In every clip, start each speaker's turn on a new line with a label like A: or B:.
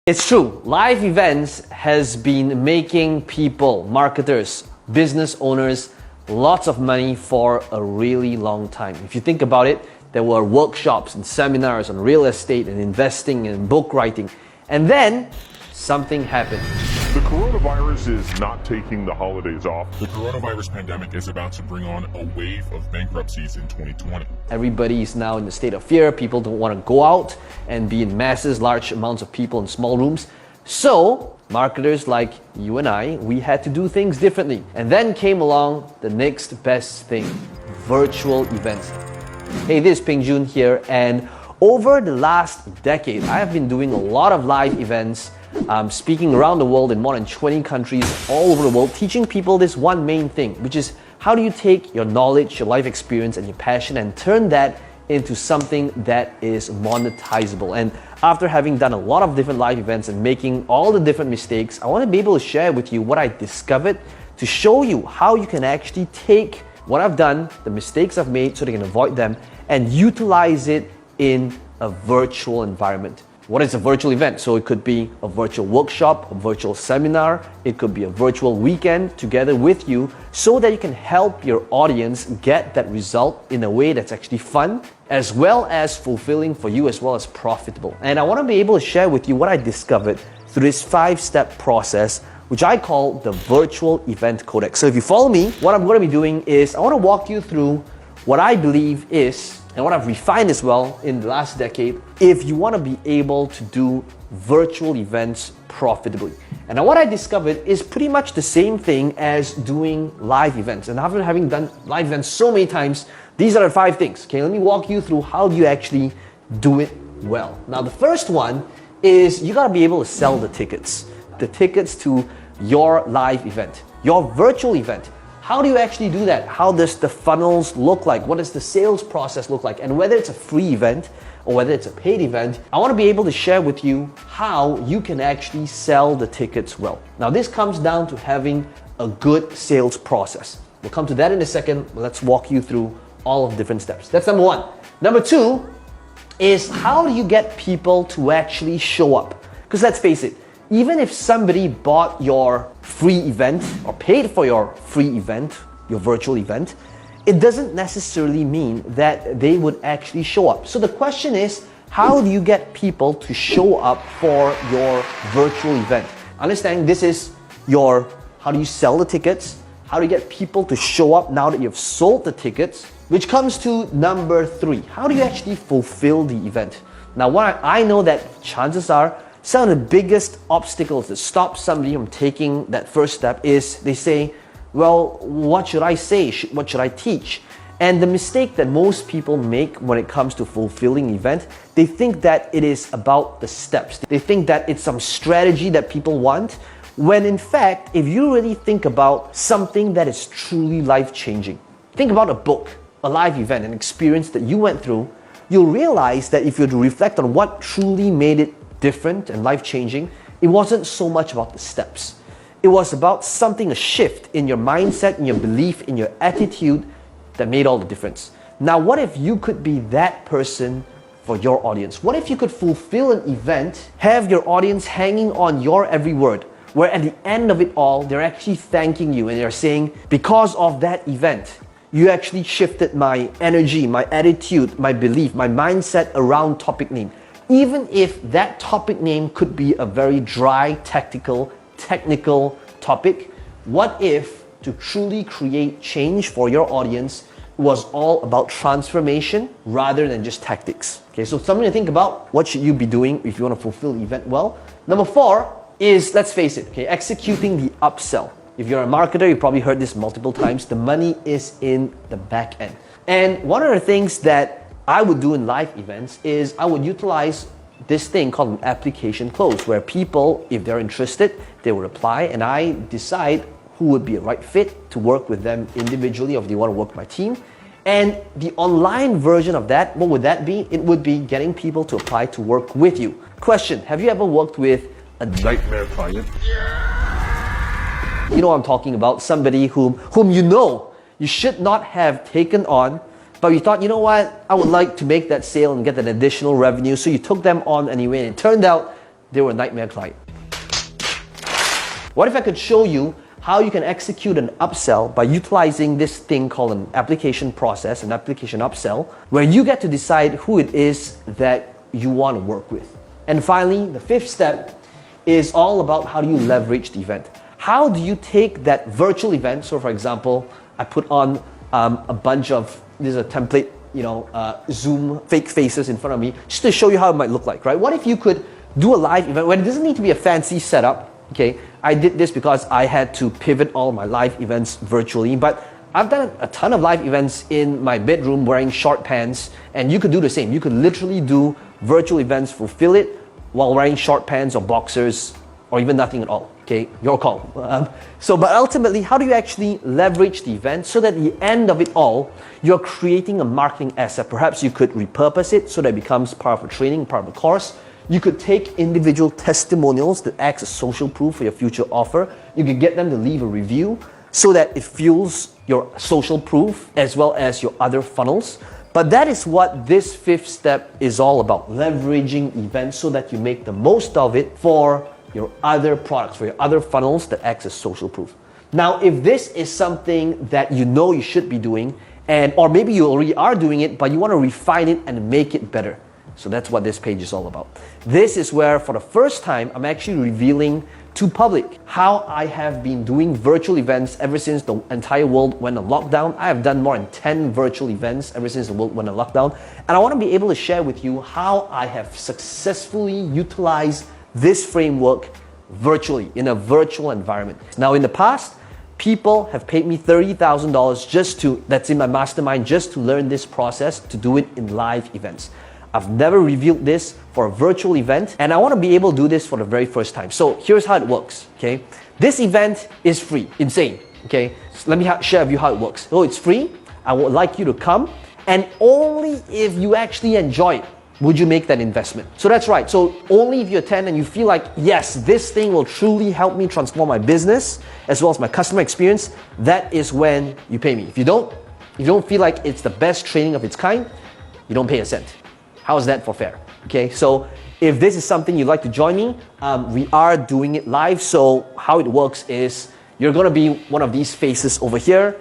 A: It's true, live events has been making people, marketers, business owners, lots of money for a really long time. If you think about it, there were workshops and seminars on real estate and investing and book writing. And then something happened.
B: The coronavirus is not taking the holidays off.
C: The coronavirus pandemic is about to bring on a wave of bankruptcies in 2020.
A: Everybody is now in a state of fear. People don't want to go out and be in masses, large amounts of people in small rooms. So, marketers like you and I, we had to do things differently. And then came along the next best thing, virtual events. Hey, this is Peng Joon here, and over the last decade, I have been doing a lot of live events, speaking around the world in more than 20 countries all over the world, teaching people this one main thing, which is how do you take your knowledge, your life experience, and your passion and turn that into something that is monetizable. And after having done a lot of different live events and making all the different mistakes, I want to be able to share with you what I discovered to show you how you can actually take what I've done, the mistakes I've made so that you can avoid them, and utilize it in a virtual environment. What is a virtual event? So it could be a virtual workshop, a virtual seminar, it could be a virtual weekend together with you so that you can help your audience get that result in a way that's actually fun, as well as fulfilling for you, as well as profitable. And I want to be able to share with you what I discovered through this 5-step process, which I call the Virtual Event Codex. So if you follow me, what I'm going to be doing is I want to walk you through what I believe is, and what I've refined as well in the last decade, if you want to be able to do virtual events profitably. And what I discovered is pretty much the same thing as doing live events. And after having done live events so many times, these are the 5 things. Okay, let me walk you through how do you actually do it well. Now, the first one is you got to be able to sell the tickets to your live event, your virtual event. How do you actually do that? How does the funnels look like? What does the sales process look like? And whether it's a free event or whether it's a paid event, I want to be able to share with you how you can actually sell the tickets well. Now, this comes down to having a good sales process. We'll come to that in a second. Let's walk you through all of the different steps. That's number 1. Number 2 is how do you get people to actually show up? Because let's face it, even if somebody bought your free event or paid for your free event, your virtual event, it doesn't necessarily mean that they would actually show up. So the question is, how do you get people to show up for your virtual event? Understanding this is how do you sell the tickets? How do you get people to show up now that you've sold the tickets? Which comes to number 3. How do you actually fulfill the event? Now, what I know that chances are some of the biggest obstacles that stop somebody from taking that first step is they say, well, what should I say? What should I teach? And the mistake that most people make when it comes to fulfilling an event, they think that it is about the steps. They think that it's some strategy that people want, when in fact, if you really think about something that is truly life-changing, think about a book, a live event, an experience that you went through, you'll realize that if you were to reflect on what truly made it different and life-changing, it wasn't so much about the steps. It was about something, a shift in your mindset, in your belief, in your attitude that made all the difference. Now, what if you could be that person for your audience? What if you could fulfill an event, have your audience hanging on your every word, where at the end of it all, they're actually thanking you and they're saying, because of that event, you actually shifted my energy, my attitude, my belief, my mindset around topic name. Even if that topic name could be a very dry, technical topic, what if to truly create change for your audience was all about transformation rather than just tactics? Okay, so something to think about. What should you be doing if you want to fulfill the event well? Number 4 is, let's face it, okay, executing the upsell. If you're a marketer, you probably heard this multiple times. The money is in the back end. And one of the things that I would do in live events is I would utilize this thing called an application close, where people, if they're interested, they will apply and I decide who would be a right fit to work with them individually or if they want to work with my team. And the online version of that, what would that be? It would be getting people to apply to work with you. Question, have you ever worked with a nightmare client? You know what I'm talking about, somebody whom you should not have taken on, but you thought, you know what, I would like to make that sale and get that additional revenue, so you took them on anyway, and it turned out they were a nightmare client. What if I could show you how you can execute an upsell by utilizing this thing called an application process, an application upsell, where you get to decide who it is that you want to work with. And finally, the fifth step is all about how do you leverage the event. How do you take that virtual event? So for example, I put on a bunch of, this is a template, Zoom fake faces in front of me, just to show you how it might look like, right? What if you could do a live event where it doesn't need to be a fancy setup, okay? I did this because I had to pivot all my live events virtually, but I've done a ton of live events in my bedroom wearing short pants, and you could do the same. You could literally do virtual events, fulfill it while wearing short pants or boxers or even nothing at all, okay? Your call. But ultimately, how do you actually leverage the event so that at the end of it all, you're creating a marketing asset? Perhaps you could repurpose it so that it becomes part of a training, part of a course. You could take individual testimonials that acts as social proof for your future offer. You could get them to leave a review so that it fuels your social proof as well as your other funnels. But that is what this fifth step is all about, leveraging events so that you make the most of it for your other products, for your other funnels that acts as social proof. Now, if this is something that you know you should be doing, or maybe you already are doing it, but you want to refine it and make it better. So that's what this page is all about. This is where, for the first time, I'm actually revealing to public how I have been doing virtual events ever since the entire world went on lockdown. I have done more than 10 virtual events ever since the world went on lockdown. And I want to be able to share with you how I have successfully utilized this framework virtually, in a virtual environment. Now, in the past, people have paid me $30,000 that's in my mastermind, just to learn this process, to do it in live events. I've never revealed this for a virtual event, and I want to be able to do this for the very first time. So here's how it works, okay? This event is free, insane, okay? So let me share with you how it works. So it's free. I would like you to come, and only if you actually enjoy it would you make that investment. So that's right. So only if you attend and you feel like, yes, this thing will truly help me transform my business as well as my customer experience, that is when you pay me. If you don't feel like it's the best training of its kind, you don't pay a cent. How is that for fair? Okay, so if this is something you'd like to join me, we are doing it live. So how it works is you're gonna be one of these faces over here.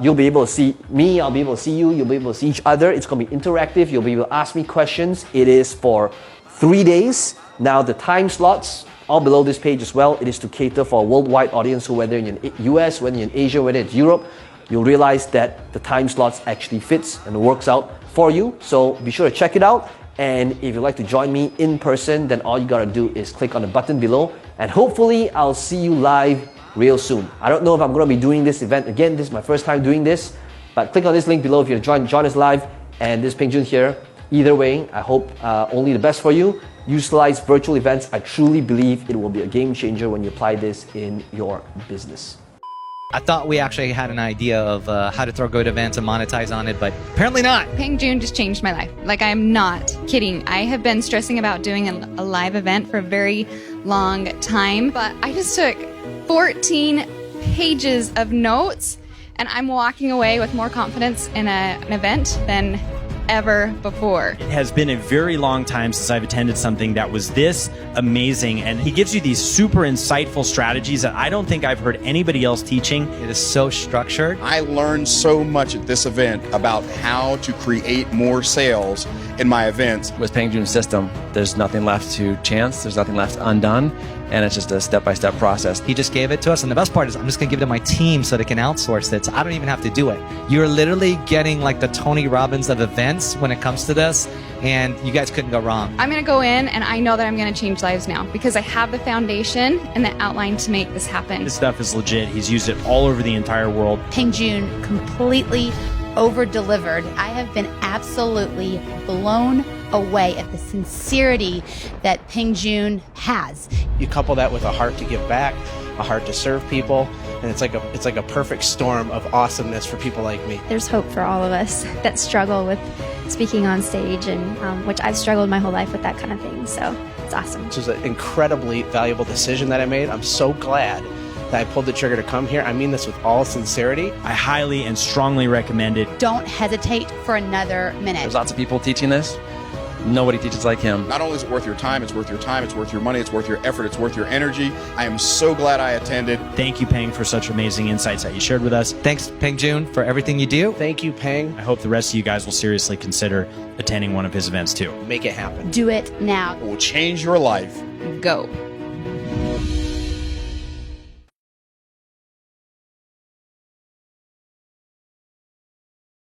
A: You'll be able to see me, I'll be able to see you, you'll be able to see each other. It's gonna be interactive, you'll be able to ask me questions. It is for 3 days. Now the time slots, all below this page as well, it is to cater for a worldwide audience. So whether you're in US, whether you're in Asia, whether it's Europe, you'll realize that the time slots actually fits and works out for you. So be sure to check it out. And if you'd like to join me in person, then all you gotta do is click on the button below, and hopefully I'll see you live real soon. I don't know if I'm gonna be doing this event again. This is my first time doing this, but click on this link below if you join us live. And this Peng Joon here. Either way, I hope only the best for you. Utilize virtual events. I truly believe it will be a game changer when you apply this in your business.
D: I thought we actually had an idea of how to throw good events and monetize on it, but apparently not.
E: Peng Joon just changed my life. Like, I'm not kidding. I have been stressing about doing a live event for a very long time, but I just took 14 pages of notes, and I'm walking away with more confidence in an event than ever before.
F: It has been a very long time since I've attended something that was this amazing, and he gives you these super insightful strategies that I don't think I've heard anybody else teaching.
D: It is so structured.
G: I learned so much at this event about how to create more sales in my events.
H: With Peng Joon's system, there's nothing left to chance, there's nothing left undone, and it's just a step-by-step process.
D: He just gave it to us, and the best part is I'm just gonna give it to my team so they can outsource it, so I don't even have to do it. You're literally getting like the Tony Robbins of events when it comes to this, and you guys couldn't go wrong.
E: I'm gonna go in, and I know that I'm gonna change lives now because I have the foundation and the outline to make this happen.
F: This stuff is legit. He's used it all over the entire world.
I: Peng Joon completely over-delivered. I have been absolutely blown away at the sincerity that Peng Joon has.
J: You couple that with a heart to give back, a heart to serve people, and it's like a perfect storm of awesomeness for people like me.
K: There's hope for all of us that struggle with speaking on stage, and which I've struggled my whole life with that kind of thing. So it's awesome.
J: This was an incredibly valuable decision that I made. I'm so glad that I pulled the trigger to come here. I mean this with all sincerity.
F: I highly and strongly recommend it.
I: Don't hesitate for another minute.
H: There's lots of people teaching this. Nobody teaches like him.
G: Not only is it worth your time, it's worth your time, it's worth your money, it's worth your effort, it's worth your energy. I am so glad I attended.
F: Thank you, Peng, for such amazing insights that you shared with us.
D: Thanks, Peng Joon, for everything you do.
J: Thank you, Peng.
F: I hope the rest of you guys will seriously consider attending one of his events too.
J: Make it happen.
I: Do it now.
G: It will change your life.
E: Go.